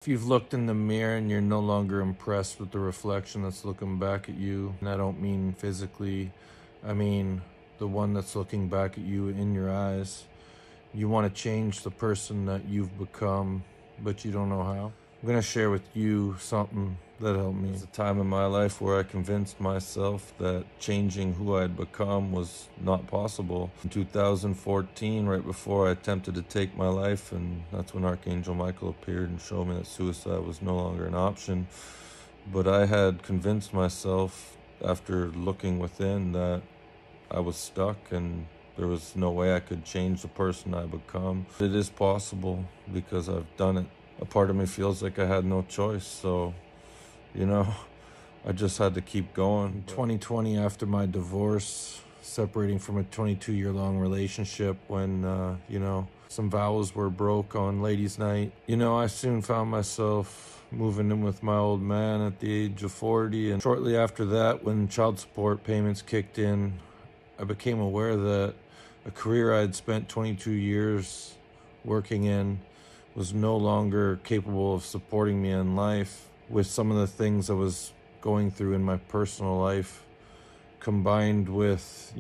If you've looked in the mirror and you're no longer impressed with the reflection that's looking back at you, and I don't mean physically, I mean the one that's looking back at you in your eyes, you want to change the person that you've become, but you don't know how. I'm going to share with you something that helped me. There's a time in my life where I convinced myself that changing who I had become was not possible. In 2014, right before I attempted to take my life, and that's when Archangel Michael appeared and showed me that suicide was no longer an option. But I had convinced myself, after looking within, that I was stuck and there was no way I could change the person I become. It is possible because I've done it. A part of me feels like I had no choice, so, I just had to keep going. 2020, after my divorce, separating from a 22-year-long relationship, when, some vows were broke on ladies' night, I soon found myself moving in with my old man at the age of 40. And shortly after that, when child support payments kicked in, I became aware that a career I had spent 22 years working in was no longer capable of supporting me in life. With some of the things I was going through in my personal life, combined with,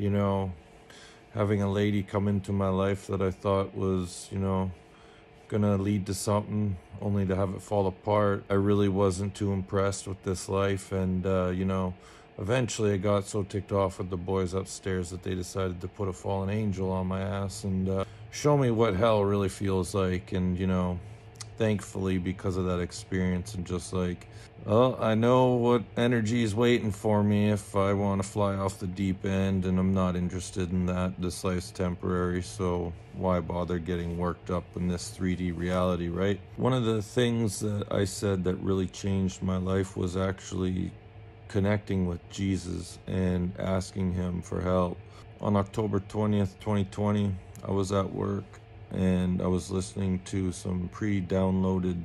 having a lady come into my life that I thought was, gonna lead to something, only to have it fall apart. I really wasn't too impressed with this life, and, eventually I got so ticked off with the boys upstairs that they decided to put a fallen angel on my ass and show me what hell really feels like. And, thankfully, because of that experience, and just like, well, I know what energy is waiting for me if I want to fly off the deep end, and I'm not interested in that. This life's temporary, so why bother getting worked up in this 3D reality, right? One of the things that I said that really changed my life was actually connecting with Jesus and asking him for help. On October 20th, 2020, I was at work and I was listening to some pre-downloaded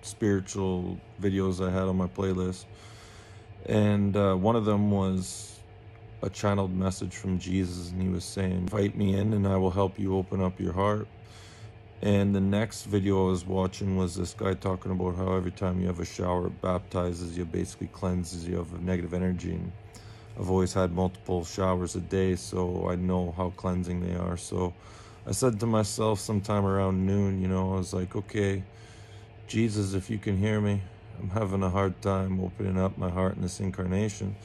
spiritual videos I had on my playlist. And one of them was a channeled message from Jesus, and he was saying, "Invite me in and I will help you open up your heart." And the next video I was watching was this guy talking about how every time you have a shower, it baptizes you, basically cleanses you of negative energy. And I've always had multiple showers a day, so I know how cleansing they are. So I said to myself sometime around noon, I was like, okay, Jesus, if you can hear me, I'm having a hard time opening up my heart in this incarnation.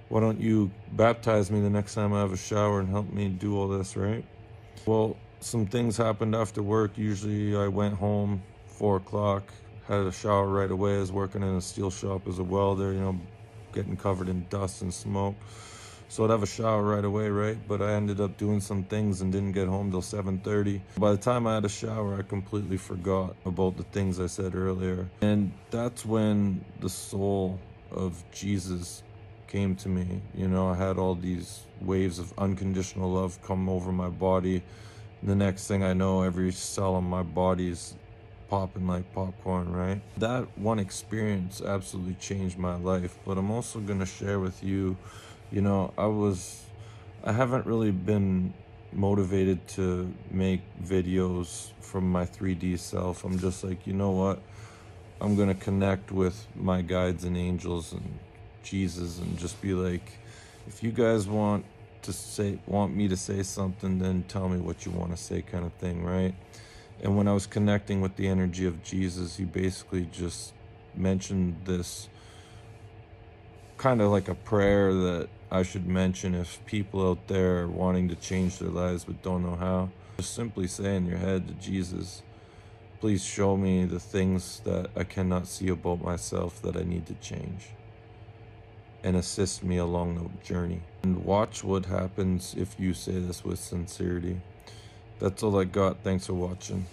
Why don't you baptize me the next time I have a shower and help me do all this, right? Well, some things happened after work. Usually I went home 4 o'clock, had a shower right away. I was working in a steel shop as a welder, getting covered in dust and smoke. So I'd have a shower right away, right? But I ended up doing some things and didn't get home till 7:30. By the time I had a shower, I completely forgot about the things I said earlier. And that's when the soul of Jesus came to me. I had all these waves of unconditional love come over my body. The next thing I know, every cell in my body is popping like popcorn, right? That one experience absolutely changed my life. But I'm also going to share with you, I haven't really been motivated to make videos from my 3D self. I'm just like, you know what? I'm going to connect with my guides and angels and Jesus and just be like, if you guys want me to say something, then tell me what you want to say, kind of thing, right? And when I was connecting with the energy of Jesus, he basically just mentioned this kind of like a prayer that I should mention if people out there are wanting to change their lives but don't know how. Just simply say in your head to Jesus, please show me the things that I cannot see about myself that I need to change, and assist me along the journey. And watch what happens if you say this with sincerity. That's all I got. Thanks for watching.